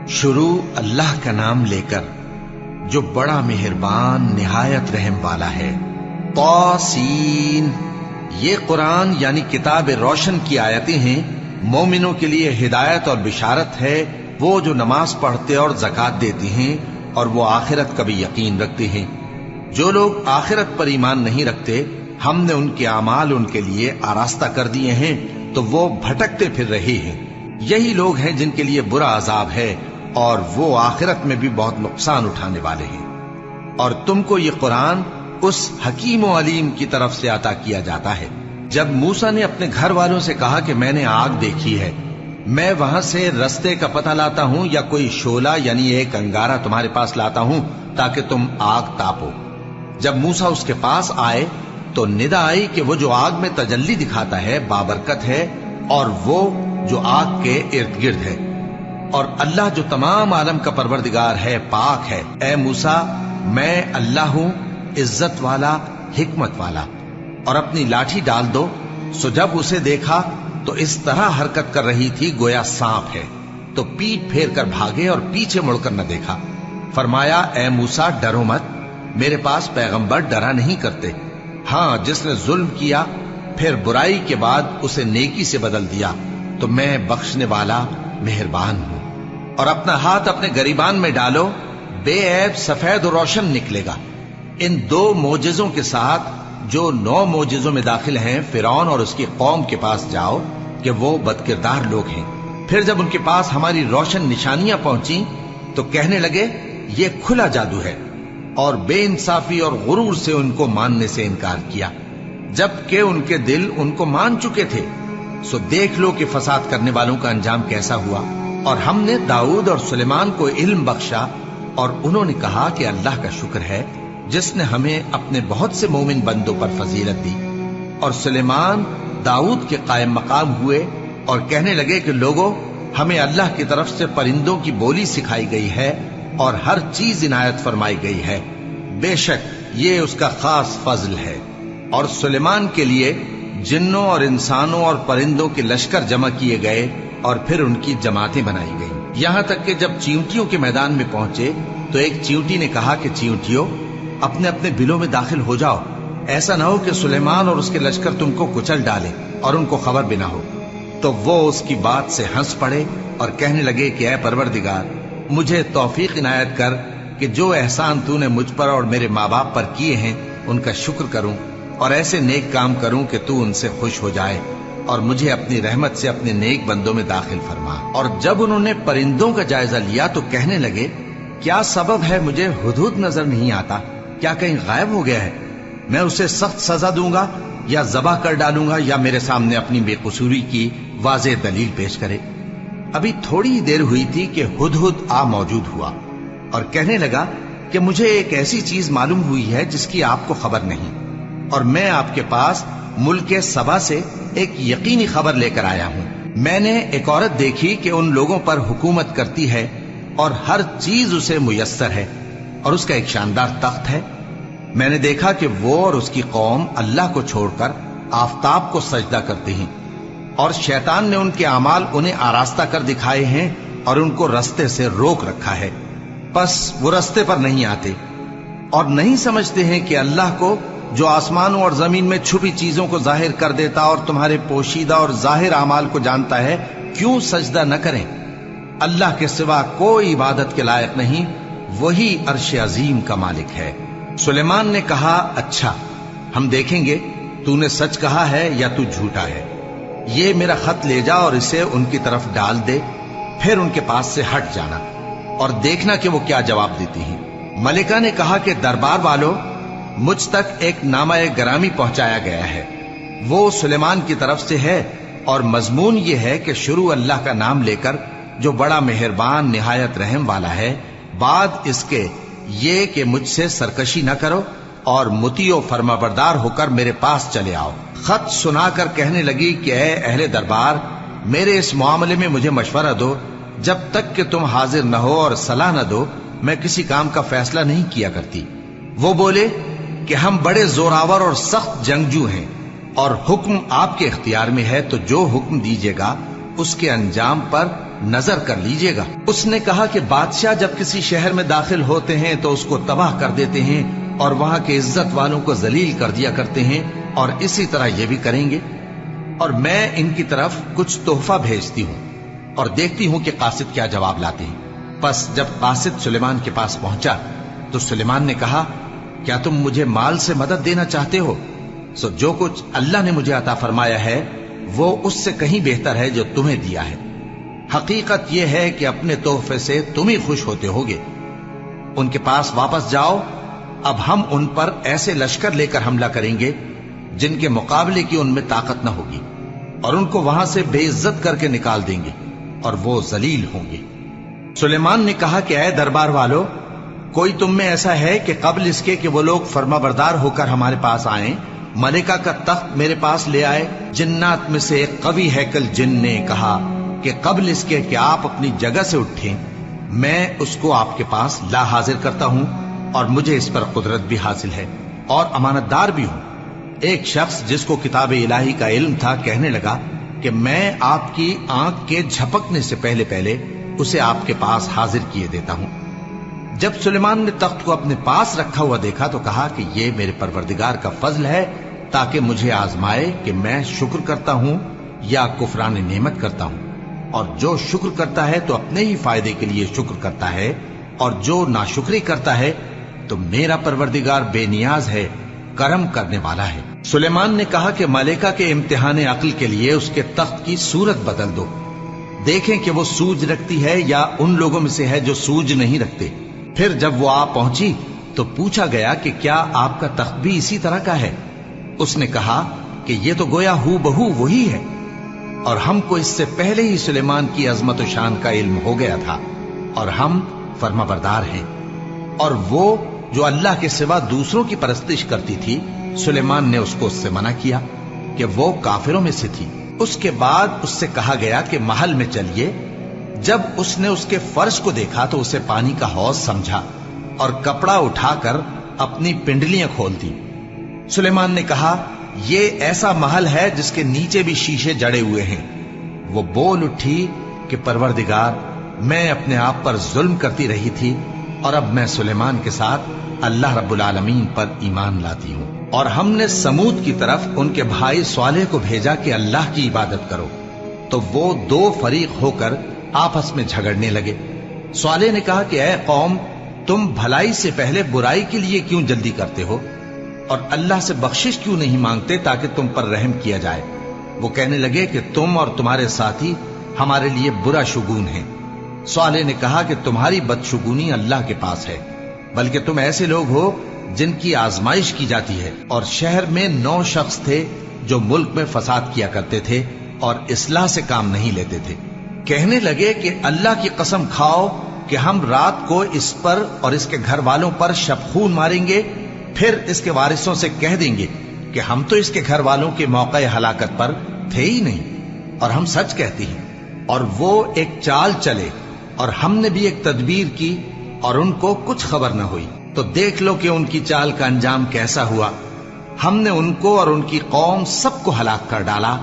شروع اللہ کا نام لے کر جو بڑا مہربان نہایت رحم والا ہے۔ طاسین، یہ قرآن یعنی کتاب روشن کی آیتیں ہیں، مومنوں کے لیے ہدایت اور بشارت ہے، وہ جو نماز پڑھتے اور زکوٰۃ دیتے ہیں اور وہ آخرت کا بھی یقین رکھتے ہیں۔ جو لوگ آخرت پر ایمان نہیں رکھتے، ہم نے ان کے اعمال ان کے لیے آراستہ کر دیے ہیں تو وہ بھٹکتے پھر رہے ہیں۔ یہی لوگ ہیں جن کے لیے برا عذاب ہے اور وہ آخرت میں بھی بہت نقصان اٹھانے والے ہیں۔ اور تم کو یہ قرآن اس حکیم و علیم کی طرف سے عطا کیا جاتا ہے۔ جب موسیٰ نے اپنے گھر والوں سے کہا کہ میں نے آگ دیکھی ہے، میں وہاں سے رستے کا پتہ لاتا ہوں یا کوئی شعلہ یعنی ایک انگارہ تمہارے پاس لاتا ہوں تاکہ تم آگ تاپو۔ جب موسیٰ اس کے پاس آئے تو ندا آئی کہ وہ جو آگ میں تجلی دکھاتا ہے بابرکت ہے، اور وہ جو آگ کے ارد گرد ہے، اور اللہ جو تمام عالم کا پروردگار ہے پاک ہے۔ اے موسیٰ، میں اللہ ہوں، عزت والا، حکمت والا، اور اپنی لاٹھی ڈال دو۔ سو جب اسے دیکھا تو اس طرح حرکت کر رہی تھی گویا سانپ ہے، تو پیٹ پھیر کر بھاگے اور پیچھے مڑ کر نہ دیکھا۔ فرمایا، اے موسیٰ، ڈرو مت، میرے پاس پیغمبر ڈرا نہیں کرتے۔ ہاں، جس نے ظلم کیا پھر برائی کے بعد اسے نیکی سے بدل دیا تو میں بخشنے والا مہربان ہوں۔ اور اپنا ہاتھ اپنے گریبان میں ڈالو، بے عیب سفید و روشن نکلے گا۔ ان 2 معجزوں کے ساتھ جو 9 معجزوں میں داخل ہیں فرعون اور اس کی قوم کے پاس جاؤ کہ وہ بدکردار لوگ ہیں۔ پھر جب ان کے پاس ہماری روشن نشانیاں پہنچیں تو کہنے لگے یہ کھلا جادو ہے، اور بے انصافی اور غرور سے ان کو ماننے سے انکار کیا، جبکہ ان کے دل ان کو مان چکے تھے۔ سو دیکھ لو کہ فساد کرنے والوں کا انجام کیسا ہوا۔ اور ہم نے داؤد اور سلیمان کو علم بخشا، اور انہوں نے کہا کہ اللہ کا شکر ہے جس نے ہمیں اپنے بہت سے مومن بندوں پر فضیلت دی۔ اور سلیمان داؤد کے قائم مقام ہوئے اور کہنے لگے کہ لوگوں، ہمیں اللہ کی طرف سے پرندوں کی بولی سکھائی گئی ہے اور ہر چیز عنایت فرمائی گئی ہے، بے شک یہ اس کا خاص فضل ہے۔ اور سلیمان کے لیے جنوں اور انسانوں اور پرندوں کے لشکر جمع کیے گئے اور پھر ان کی جماعتیں بنائی گئیں، یہاں تک کہ جب چیونٹیوں کے میدان میں پہنچے تو ایک چیونٹی نے کہا کہ چیونٹیوں، اپنے اپنے بلوں میں داخل ہو جاؤ، ایسا نہ ہو کہ سلیمان اور اس کے لشکر تم کو کچل ڈالے اور ان کو خبر بھی نہ ہو۔ تو وہ اس کی بات سے ہنس پڑے اور کہنے لگے کہ اے پروردگار، مجھے توفیق عنایت کر کہ جو احسان تو نے مجھ پر اور میرے ماں باپ پر کیے ہیں ان کا شکر کروں، اور ایسے نیک کام کروں کہ تو ان سے خوش ہو جائے، اور مجھے اپنی رحمت سے اپنے نیک بندوں میں داخل فرما۔ اور جب انہوں نے پرندوں کا جائزہ لیا تو کہنے لگے کیا سبب ہے مجھے ہدہد نظر نہیں آتا؟ کیا کہیں غائب ہو گیا ہے؟ میں اسے سخت سزا دوں گا یا ذبح کر ڈالوں گا یا میرے سامنے اپنی بے قصوری کی واضح دلیل پیش کرے۔ ابھی تھوڑی دیر ہوئی تھی کہ ہدہد آ موجود ہوا اور کہنے لگا کہ مجھے ایک ایسی چیز معلوم ہوئی ہے جس کی آپ کو خبر نہیں، اور میں آپ کے پاس ملک سبا سے ایک یقینی خبر لے کر آیا ہوں۔ میں نے ایک عورت دیکھی کہ ان لوگوں پر حکومت کرتی ہے اور ہر چیز اسے میسر ہے، اور اس کا ایک شاندار تخت ہے۔ میں نے دیکھا کہ وہ اور اس کی قوم اللہ کو چھوڑ کر آفتاب کو سجدہ کرتے ہیں، اور شیطان نے ان کے اعمال انہیں آراستہ کر دکھائے ہیں اور ان کو رستے سے روک رکھا ہے، پس وہ رستے پر نہیں آتے، اور نہیں سمجھتے ہیں کہ اللہ کو جو آسمانوں اور زمین میں چھپی چیزوں کو ظاہر کر دیتا اور تمہارے پوشیدہ اور ظاہر اعمال کو جانتا ہے، کیوں سجدہ نہ کریں؟ اللہ کے سوا کوئی عبادت کے لائق نہیں، وہی عرش عظیم کا مالک ہے۔ سلیمان نے کہا اچھا، ہم دیکھیں گے تو نے سچ کہا ہے یا تو جھوٹا ہے۔ یہ میرا خط لے جا اور اسے ان کی طرف ڈال دے، پھر ان کے پاس سے ہٹ جانا اور دیکھنا کہ وہ کیا جواب دیتی ہیں۔ ملکہ نے کہا کہ دربار والو، مجھ تک ایک نامہ گرامی پہنچایا گیا ہے، وہ سلیمان کی طرف سے ہے، اور مضمون یہ ہے کہ شروع اللہ کا نام لے کر جو بڑا مہربان نہایت رحم والا ہے، بعد اس کے یہ کہ مجھ سے سرکشی نہ کرو اور مطیع و فرما بردار ہو کر میرے پاس چلے آؤ۔ خط سنا کر کہنے لگی کہ اے اہل دربار، میرے اس معاملے میں مجھے مشورہ دو، جب تک کہ تم حاضر نہ ہو اور صلاح نہ دو میں کسی کام کا فیصلہ نہیں کیا کرتی۔ وہ بولے کہ ہم بڑے زوراور اور سخت جنگجو ہیں، اور حکم آپ کے اختیار میں ہے، تو جو حکم دیجیے گا اس کے انجام پر नजर कर लीजिएगा। उसने कहा कि बादशाह जब किसी शहर में दाखिल होते हैं तो उसको तबाह कर देते हैं और वहां के इज्जत वालों को जलील कर दिया करते हैं, और इसी तरह ये भी करेंगे। और मैं इनकी तरफ कुछ तोहफा भेजती हूं और देखती हूं कि कासिद क्या जवाब लाते हैं। बस जब कासिद सुलेमान के पास पहुंचा तो सुलेमान ने कहा, क्या तुम मुझे माल से मदद देना चाहते हो? सो जो कुछ अल्लाह ने मुझे अता फरमाया है वो उससे कहीं बेहतर है जो तुम्हें दिया है। हकीकत यह है कि अपने तोहफे से तुम ही खुश होते होगे। उनके पास वापस जाओ, अब हम उन पर ऐसे लश्कर लेकर हमला करेंगे जिनके मुकाबले की उनमें ताकत न होगी, और उनको वहां से बेइज्जत करके निकाल देंगे और वो जलील होंगे। सुलेमान ने कहा कि ऐ दरबार वालों, कोई तुम में ऐसा है कि कबल इसके कि वो लोग फर्माबरदार होकर हमारे पास आए, मलिका का तख्त मेरे पास ले आए? जिन्नात में से एक कवि हैकल जिन ने कहा कि कबल इसके कि आप अपनी जगह से उठें, मैं उसको आपके पास ला हाजिर करता हूं, और मुझे इस पर कुदरत भी हासिल है और अमानतदार भी हूं। एक शख्स जिसको किताब इलाही का इल्म था कहने लगा कि मैं आपकी आंख के झपकने से पहले पहले उसे आपके पास हाजिर किए देता हूं। जब सुलेमान ने तख्त को अपने पास रखा हुआ देखा तो कहा कि ये मेरे परवरदिगार का फजल है ताकि मुझे आजमाए कि मैं शुक्र करता हूं या कुफरान नेमत करता हूं, और जो शुक्र करता है तो अपने ही फायदे के लिए शुक्र करता है, और जो नाशुक्री करता है तो मेरा परवरदिगार बेनियाज है, करम करने वाला है। सुलेमान ने कहा कि मलिका के इम्तिहान अक्ल के लिए उसके तख्त की सूरत बदल दो, देखें कि वो सूझ रखती है या उन लोगों में से है जो सूझ नहीं रखते। फिर जब वो आ पहुंची तो पूछा गया कि क्या आपका तख्त भी इसी तरह का है? उसने कहा कि ये तो गोया हू बहू वही है, और हमको इससे पहले ही सुलेमान की अजमत व शान का इल्म हो गया था, और हम फर्माबरदार हैं। और वो जो अल्लाह के सिवा दूसरों की परस्तिश करती थी, सुलेमान ने उसको उससे मना किया कि वो काफिरों में से थी। उसके बाद उससे कहा गया कि महल में चलिए। जब उसने उसके फर्श को देखा तो उसे पानी का हौज समझा और कपड़ा उठाकर अपनी पिंडलियां खोल दी। सुलेमान ने कहा, ये ऐसा महल है जिसके नीचे भी शीशे जड़े हुए हैं। वो बोल उठी कि परवरदिगार, मैं अपने आप पर जुल्म करती रही थी, और अब मैं सुलेमान के साथ अल्लाह रब्बुल आलमीन पर ईमान लाती हूं। और हमने समूद की तरफ उनके भाई स्वालेह को भेजा कि अल्लाह की इबादत करो, तो वो दो फरीक होकर आपस में झगड़ने लगे। स्वालेह ने कहा कि ऐ कौम, तुम भलाई से पहले बुराई के लिए क्यों जल्दी करते हो, और अल्लाह से बख्शिश क्यों नहीं मांगते ताकि तुम पर रहम किया जाए? वो कहने लगे कि तुम और तुम्हारे साथी हमारे लिए बुरा शुगून हैं। स्वालेह ने कहा कि तुम्हारी बदशुगूनी अल्लाह के पास है, बल्कि तुम ऐसे लोग हो जिनकी आजमाइश की जाती है। और शहर में 9 शख्स थे जो मुल्क में फसाद किया करते थे और इस्लाह से काम नहीं लेते थे। कहने लगे कि अल्लाह की कसम खाओ कि हम रात को इस पर और इसके घर वालों पर शबखून मारेंगे, फिर इसके वारिसों से कह देंगे कि हम तो इसके घर वालों के मौके हलाकत पर थे ही नहीं, और हम सच कहती हैं। और वो एक चाल चले, और हमने भी एक तदबीर की, और उनको कुछ खबर न हुई। तो देख लो कि उनकी चाल का अंजाम कैसा हुआ। हमने उनको और उनकी कौम सबको हलाक कर डाला।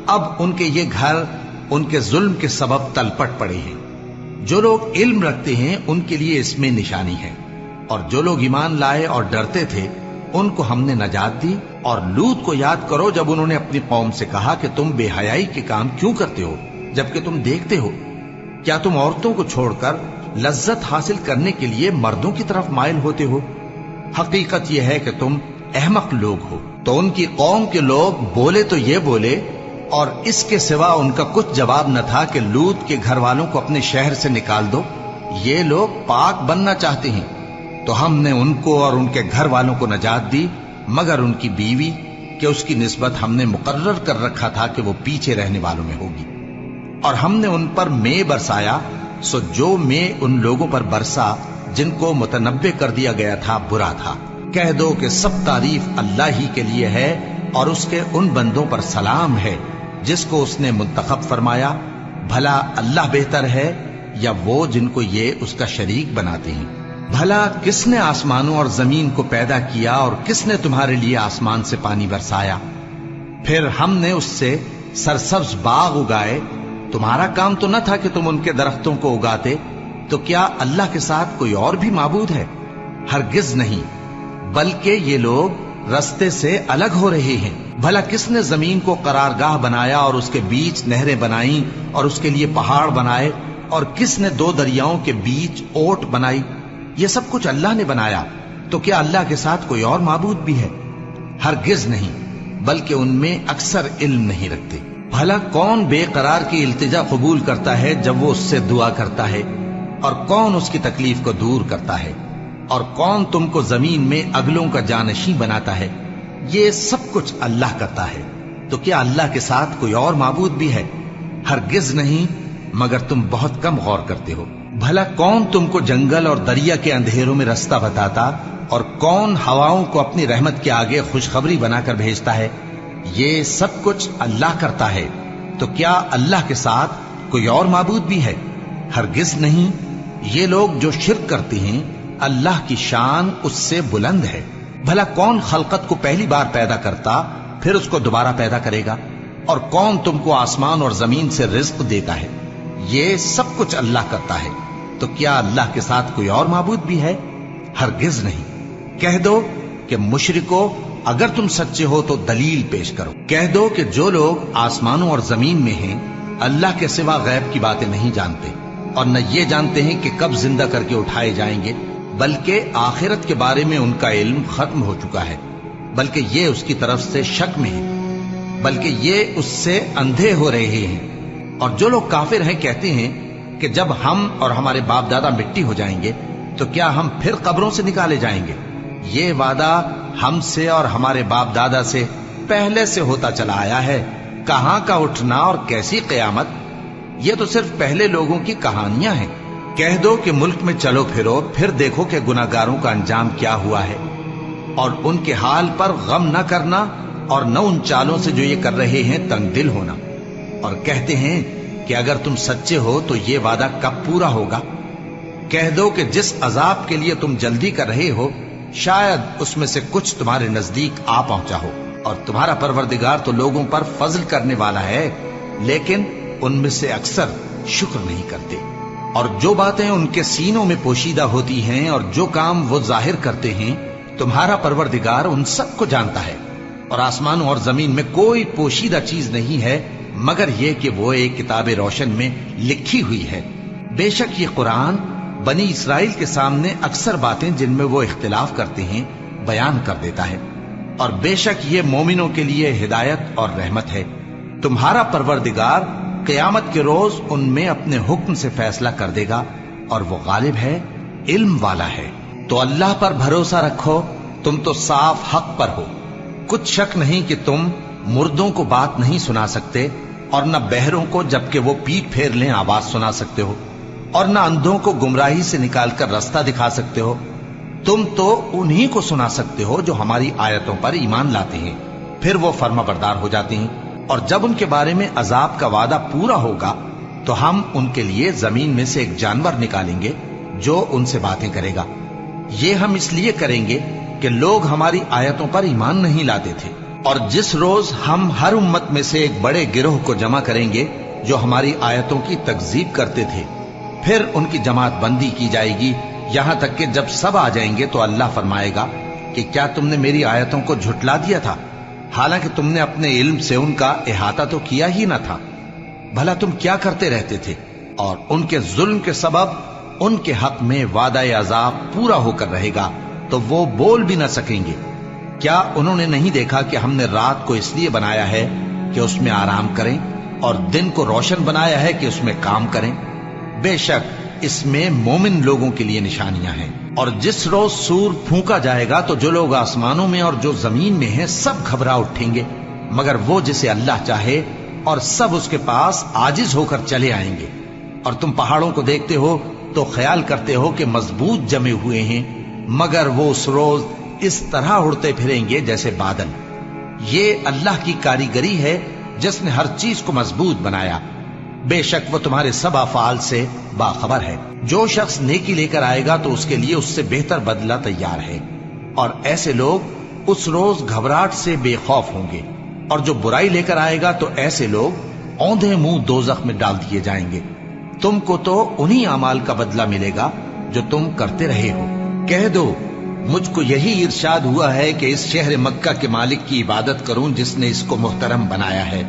अब उनके ये घर उनके जुल्म के सबब तलपट पड़े हैं। जो लोग इल्म रखते हैं उनके लिए इसमें निशानी है, और जो लोग ईमान लाए और डरते थे उनको हमने नजात दी। और लूत को याद करो जब उन्होंने अपनी कौम से कहा कि तुम बेहयाई के काम क्यों करते हो जबकि तुम देखते हो? क्या तुम औरतों को छोड़कर लज्जत हासिल करने के लिए मर्दों की तरफ माइल होते हो? हकीकत यह है कि तुम अहमक लोग हो। तो उनकी कौम के लोग बोले तो ये बोले, और इसके सिवा उनका कुछ जवाब न था कि लूत के घर वालों को अपने शहर से निकाल दो, ये लोग पाक बनना चाहते हैं। तो हमने उनको और उनके घर वालों को नजात दी, मगर उनकी बीवी कि उसकी निस्बत हमने मुकर्रर कर रखा था कि वो पीछे रहने वालों में होगी। और हमने उन पर मे बरसाया, सो जो मे उन लोगों पर बरसा जिनको मुतनब्बे कर दिया गया था बुरा था। कह दो कि सब तारीफ अल्लाह ही के लिए है, और उसके उन बंदों पर सलाम है जिसको उसने मुंतखब फरमाया। भला अल्लाह बेहतर है या वो जिनको ये उसका शरीक बनाते हैं? भला किसने आसमानों और जमीन को पैदा किया, और किसने तुम्हारे लिए आसमान से पानी बरसाया? फिर हमने उससे सरसब्ज बाग उगाए तुम्हारा काम तो न था कि तुम उनके दरख्तों को उगाते, तो क्या अल्लाह के साथ कोई और भी माबूद है? हरगिज नहीं, बल्कि ये लोग रस्ते से अलग हो रहे हैं। भला किसने जमीन को करारगाह बनाया और उसके बीच नहरें बनाई और उसके लिए पहाड़ बनाए, और किसने दो दरियाओं के बीच ओट बनाई? ये सब कुछ अल्लाह ने बनाया, तो क्या अल्लाह के साथ कोई और माबूद भी है? हरगिज नहीं, बल्कि उनमें अक्सर इल्म नहीं रखते। भला कौन बेकरार की इल्तिजा कबूल करता है जब वो उससे दुआ करता है, और कौन उसकी तकलीफ को दूर करता है, और कौन तुमको जमीन में अगलों का जानशी बनाता है? ये सब कुछ अल्लाह करता है, तो क्या अल्लाह के साथ कोई और माबूद भी है? हरगिज नहीं, मगर तुम बहुत कम गौर करते हो। भला कौन तुमको जंगल और दरिया के अंधेरों में रास्ता बताता, और कौन हवाओं को अपनी रहमत के आगे खुशखबरी बनाकर भेजता है? ये सब कुछ अल्लाह करता है, तो क्या अल्लाह के साथ कोई और माबूद भी है? हरगिज नहीं। ये लोग जो शिर्क करते हैं, अल्लाह की शान उससे बुलंद है। भला कौन खलकत को पहली बार पैदा करता, फिर उसको दोबारा पैदा करेगा? और कौन तुमको आसमान और जमीन से रिज्क देता है? ये सब कुछ अल्लाह करता है, तो क्या अल्लाह के साथ कोई और माबूद भी है? हरगिज नहीं। कह दो कि मुशरिको, अगर तुम सच्चे हो तो दलील पेश करो। कह दो कि जो लोग आसमानों और जमीन में हैं, अल्लाह के सिवा गैब की बातें नहीं जानते, और न ये जानते हैं कि कब जिंदा करके उठाए जाएंगे, बल्कि आखिरत के बारे में उनका इल्म खत्म हो चुका है, बल्कि ये उसकी तरफ से शक में है, बल्कि ये उससे अंधे हो रहे हैं। और जो लोग काफिर हैं कहते हैं कि जब हम और हमारे बाप दादा मिट्टी हो जाएंगे, तो क्या हम फिर कब्रों से निकाले जाएंगे? ये वादा हमसे और हमारे बाप दादा से पहले से होता चला आया है। कहां का उठना और कैसी क़यामत? ये तो सिर्फ पहले लोगों की कहानियां हैं। कह दो कि मुल्क में चलो फिरो, फिर देखो कि गुनाहगारों का अंजाम क्या हुआ है, और उनके हाल पर गम न करना, और न उन चालों से जो ये कर रहे हैं तंग दिल होना। और कहते हैं कि अगर तुम सच्चे हो तो ये वादा कब पूरा होगा? कह दो कि जिस अजाब के लिए तुम जल्दी कर रहे हो, शायद उसमें से कुछ तुम्हारे नजदीक आ पहुंचा हो, और तुम्हारा परवरदिगार तो लोगों पर फजल करने वाला है, लेकिन उनमें से अक्सर शुक्र नहीं करते। और जो बातें उनके सीनों में पोशीदा होती हैं और जो काम वो जाहिर करते हैं, तुम्हारा परवरदिगार उन सब को जानता है। और आसमानों और जमीन में कोई पोशीदा चीज नहीं है मगर ये कि वो एक किताब रोशन में लिखी हुई है। बेशक ये कुरान बनी इसराइल के सामने अक्सर बातें जिनमें वो इख्तिलाफ करते हैं बयान कर देता है, और बेशक ये मोमिनों के लिए हिदायत और रहमत है। तुम्हारा परवरदिगार क़यामत के रोज उनमें अपने हुक्म से फैसला कर देगा, और वो गालिब है, इल्म वाला है। तो अल्लाह पर भरोसा रखो, तुम तो साफ हक पर हो। कुछ शक नहीं कि तुम मुर्दों को बात नहीं सुना सकते, और न बहरों को जबकि वो पीठ फेर लें आवाज सुना सकते हो, और न अंधों को गुमराही से निकालकर रास्ता दिखा सकते हो। तुम तो उन्हीं को सुना सकते हो जो हमारी आयतों पर ईमान लाते हैं, फिर वो फर्माबरदार हो जाते हैं। और जब उनके बारे में अजाब का वादा पूरा होगा तो हम उनके लिए जमीन में से एक जानवर निकालेंगे जो उनसे बातें करेगा। ये हम इसलिए करेंगे कि लोग हमारी आयतों पर ईमान नहीं लाते थे। और जिस रोज हम हर उम्मत में से एक बड़े गिरोह को जमा करेंगे जो हमारी आयतों की तकजीब करते थे, फिर उनकी जमात बंदी की जाएगी, यहां तक कि जब सब आ जाएंगे तो अल्लाह फरमाएगा कि क्या तुमने मेरी आयतों को झुटला दिया था, हालांकि तुमने अपने इल्म से उनका इहाता तो किया ही न था। भला तुम क्या करते रहते थे? और उनके जुल्म के सबब उनके हक में वादा अजाब पूरा होकर रहेगा, तो वो बोल भी न सकेंगे। क्या उन्होंने नहीं देखा कि हमने रात को इसलिए बनाया है कि उसमें आराम करें, और दिन को रोशन बनाया है कि उसमें काम करें? बेशक इसमें मोमिन लोगों के लिए निशानियां हैं। और जिस रोज सूर फूंका जाएगा तो जो लोग आसमानों में और जो जमीन में हैं सब घबरा उठेंगे, मगर वो जिसे अल्लाह चाहे, और सब उसके पास आजिज होकर चले आएंगे। और तुम पहाड़ों को देखते हो तो ख्याल करते हो कि मजबूत जमे हुए हैं, मगर वो उस रोज इस तरह उड़ते फिरेंगे जैसे बादल। ये अल्लाह की कारीगरी है जिसने हर चीज को मजबूत बनाया। बेशक वो तुम्हारे सब अफआल से बाखबर है। जो शख्स नेकी लेकर आएगा तो उसके लिए उससे बेहतर बदला तैयार है, और ऐसे लोग उस रोज घबराहट से बेखौफ होंगे। और जो बुराई लेकर आएगा तो ऐसे लोग औंधे मुंह दोजख में डाल दिए जाएंगे। तुमको तो उन्हीं अमाल का बदला मिलेगा जो तुम करते रहे हो। कह दो, मुझको यही इरशाद हुआ है कि इस शहर मक्का के मालिक की इबादत करूं जिसने इसको मुहतरम बनाया है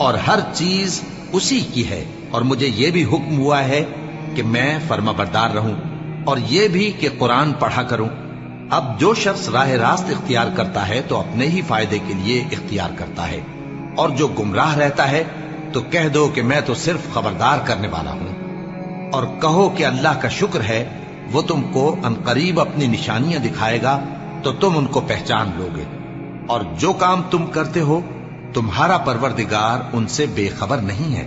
और हर चीज उसी की है, और मुझे यह भी हुक्म हुआ है कि मैं फर्माबरदार रहूं और यह भी कि कुरान पढ़ा करूं। अब जो शख्स राह रास्त इख्तियार करता है तो अपने ही फायदे के लिए इख्तियार करता है, और जो गुमराह रहता है तो कह दो कि मैं तो सिर्फ खबरदार करने वाला हूं। और कहो कि अल्लाह का शुक्र है, वो तुमको अनकरीब अपनी निशानियां दिखाएगा तो तुम उनको पहचान लोगे, और जो काम तुम करते हो तुम्हारा परवरदिगार उनसे बेखबर नहीं है।